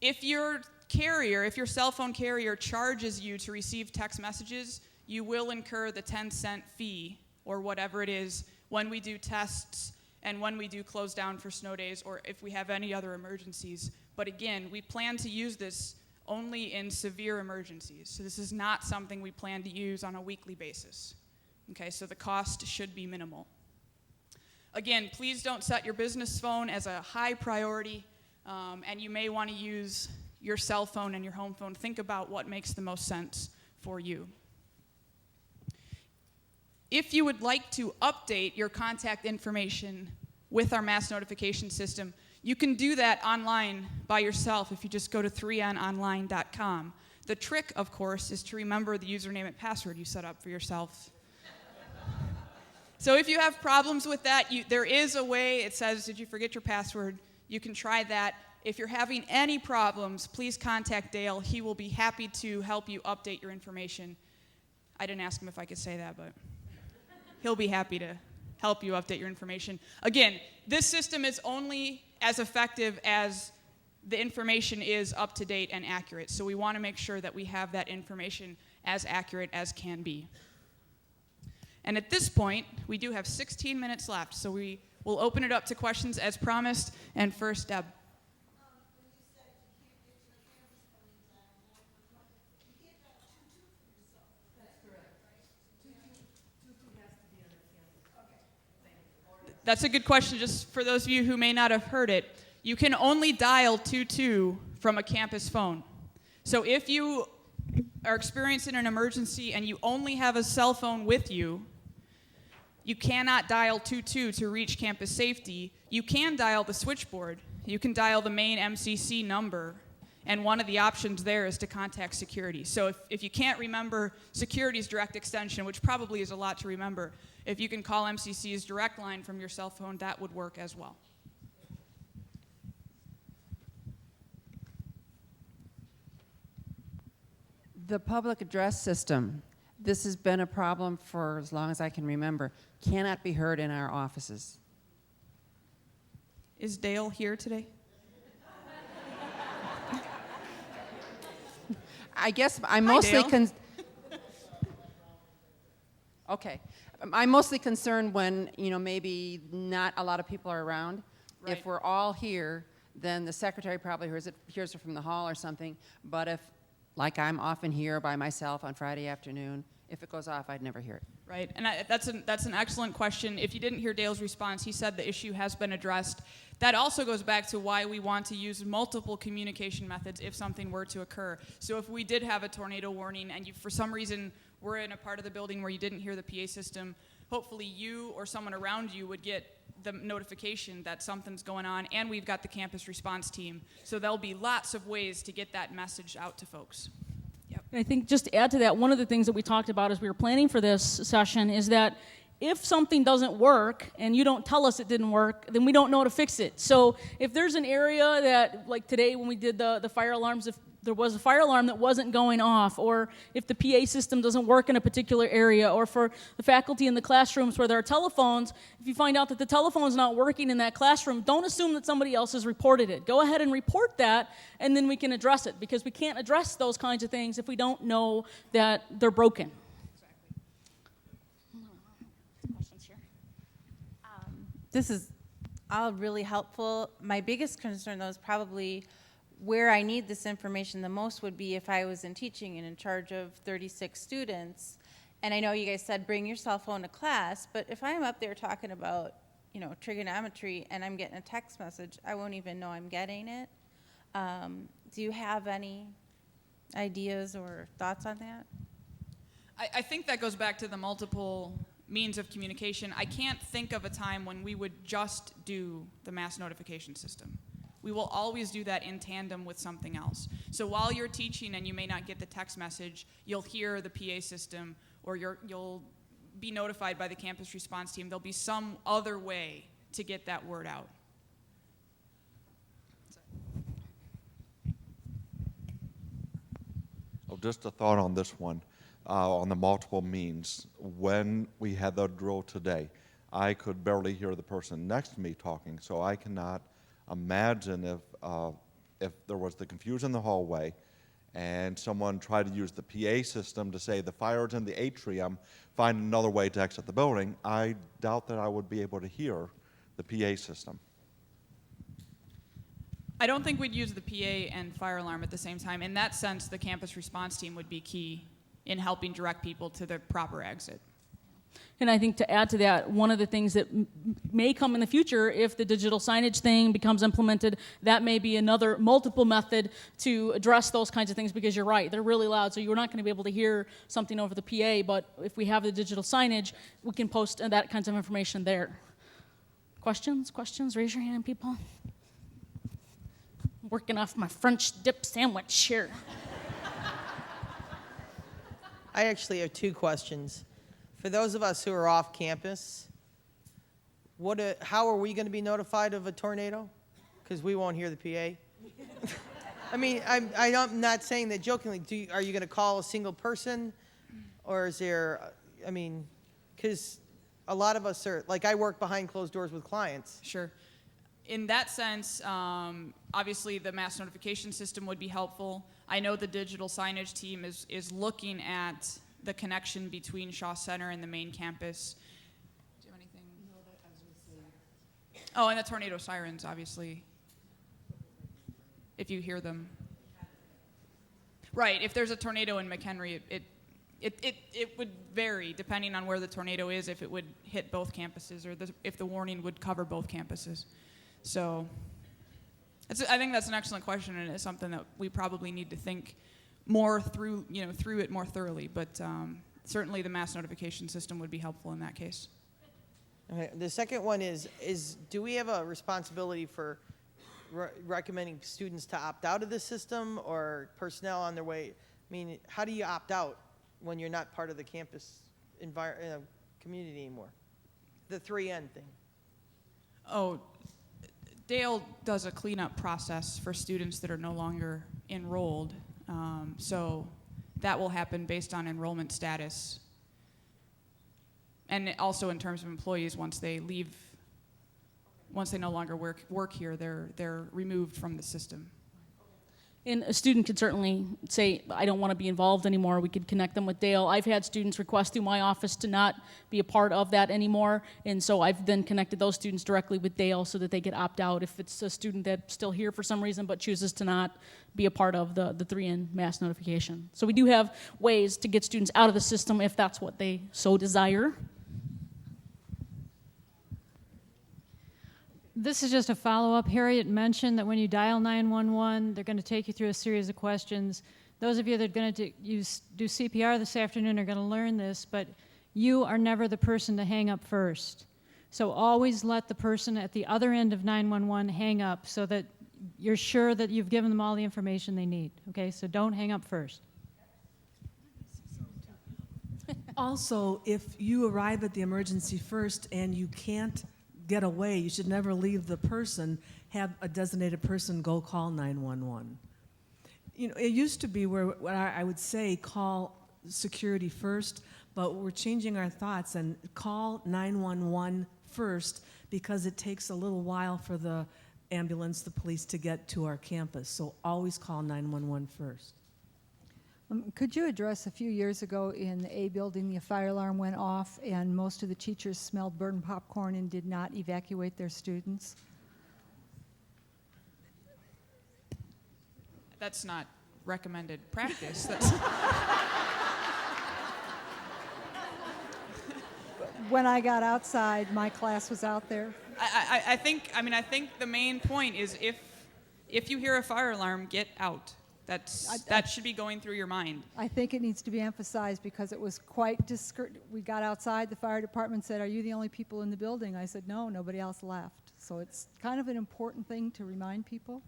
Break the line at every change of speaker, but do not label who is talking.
If your cell phone carrier charges you to receive text messages, you will incur the 10-cent fee or whatever it is when we do tests and when we do close down for snow days or if we have any other emergencies. But again, we plan to use this only in severe emergencies. So this is not something we plan to use on a weekly basis. Okay, so the cost should be minimal. Again, please don't set your business phone as a high priority, and you may want to use your cell phone and your home phone. Think about what makes the most sense for you. If you would like to update your contact information with our mass notification system, you can do that online by yourself if you just go to 3nonline.com. The trick, of course, is to remember the username and password you set up for yourself. So if you have problems with that, there is a way. It says, did you forget your password? You can try that. If you're having any problems, please contact Dale. He will be happy to help you update your information. I didn't ask him if I could say that, but he'll be happy to help you update your information. Again, this system is only as effective as the information is up to date and accurate. So we want to make sure that we have that information as accurate as can be. And at this point, we do have 16 minutes left, so we will open it up to questions as promised. And first, Deb. That's a good question. Just for those of you who may not have heard it, you can only dial 22 from a campus phone. So if you are experiencing an emergency and you only have a cell phone with you, you cannot dial 22 to reach campus safety. You can dial the switchboard. You can dial the main MCC number, and one of the options there is to contact security. So if you can't remember security's direct extension, which probably is a lot to remember, if you can call MCC's direct line from your cell phone, that would work as well.
The public address system, this has been a problem for as long as I can remember, cannot be heard in our offices.
Is Dale here today?
I guess I'm mostly okay. I'm mostly concerned when, maybe not a lot of people are around. Right. If we're all here, then the secretary probably hears it from the hall or something. But if, like I'm often here by myself on Friday afternoon, if it goes off, I'd never hear it.
Right, and that's an excellent question. If you didn't hear Dale's response, he said the issue has been addressed. That also goes back to why we want to use multiple communication methods if something were to occur. So if we did have a tornado warning and you, for some reason, were in a part of the building where you didn't hear the PA system, hopefully you or someone around you would get the notification that something's going on, and we've got the campus response team. So there'll be lots of ways to get that message out to folks. Yep.
And I think just to add to that, one of the things that we talked about as we were planning for this session is that if something doesn't work and you don't tell us it didn't work, then we don't know to fix it. So if there's an area that, like today when we did the fire alarms, if there was a fire alarm that wasn't going off, or if the PA system doesn't work in a particular area, or for the faculty in the classrooms where there are telephones, if you find out that the telephone's not working in that classroom, don't assume that somebody else has reported it. Go ahead and report that, and then we can address it, because we can't address those kinds of things if we don't know that they're broken.
This is all really helpful. My biggest concern, though, is probably where I need this information the most would be if I was in teaching and in charge of 36 students. And I know you guys said bring your cell phone to class, but if I'm up there talking about, trigonometry and I'm getting a text message, I won't even know I'm getting it. Do you have any ideas or thoughts on that?
I think that goes back to the multiple means of communication. I can't think of a time when we would just do the mass notification system. We will always do that in tandem with something else. So while you're teaching and you may not get the text message, you'll hear the PA system, or you'll be notified by the campus response team. There'll be some other way to get that word out.
Oh, just a thought on this one, on the multiple means. When we had the drill today, I could barely hear the person next to me talking, so I cannot imagine if if there was the confusion in the hallway and someone tried to use the PA system to say the fire's in the atrium, find another way to exit the building, I doubt that I would be able to hear the PA system.
I don't think we'd use the PA and fire alarm at the same time. In that sense, the campus response team would be key in helping direct people to the proper exit.
And I think to add to that, one of the things that may come in the future, if the digital signage thing becomes implemented, that may be another multiple method to address those kinds of things, because you're right, they're really loud, so you're not going to be able to hear something over the PA, but if we have the digital signage, we can post that kinds of information there. Questions? Raise your hand, people. Working off my French dip sandwich here.
I actually have two questions. For those of us who are off campus, how are we going to be notified of a tornado? Because we won't hear the PA. I mean, I'm not saying that jokingly. Are you going to call a single person? Or is there, I mean, because a lot of us are, like I work behind closed doors with clients.
Sure. In that sense, obviously the mass notification system would be helpful. I know the digital signage team is looking at the connection between Shaw Center and the main campus. Do you have anything? No, I was going to say. Oh, and the tornado sirens, obviously, if you hear them. Right, if there's a tornado in McHenry, it would vary depending on where the tornado is, if it would hit both campuses or if the warning would cover both campuses. So I think that's an excellent question, and it's something that we probably need to think more through it more thoroughly, but certainly the mass notification system would be helpful in that case.
Okay. The second one is do we have a responsibility for recommending students to opt out of the system, or personnel on their way? I mean, how do you opt out when you're not part of the campus community anymore? The 3N thing.
Oh, Dale does a cleanup process for students that are no longer enrolled. So that will happen based on enrollment status. And also in terms of employees, once they no longer work here, they're removed from the system.
And a student could certainly say, I don't want to be involved anymore. We could connect them with Dale. I've had students request through my office to not be a part of that anymore, and so I've then connected those students directly with Dale so that they could opt out if it's a student that's still here for some reason but chooses to not be a part of the 3N mass notification. So we do have ways to get students out of the system if that's what they so desire.
This is just a follow-up. Harriet mentioned that when you dial 911, they're going to take you through a series of questions. Those of you that are going to do CPR this afternoon are going to learn this, but you are never the person to hang up first. So always let the person at the other end of 911 hang up so that you're sure that you've given them all the information they need. Okay, so don't hang up first.
Also, if you arrive at the emergency first and you can't get away, you should never leave the person. Have a designated person go call 911. You know, it used to be where I would say call security first, but we're changing our thoughts and call 911 first because it takes a little while for the ambulance, the police to get to our campus. So always call 911 first.
Could you address a few years ago in the A building, the fire alarm went off and most of the teachers smelled burned popcorn and did not evacuate their students?
That's not recommended practice. That's
When I got outside, my class was out there.
I think the main point is if you hear a fire alarm, get out. That should be going through your mind.
I think it needs to be emphasized because it was quite discreet. We got outside, the fire department said, "Are you the only people in the building?" I said, "No, nobody else left." So it's kind of an important thing to remind people.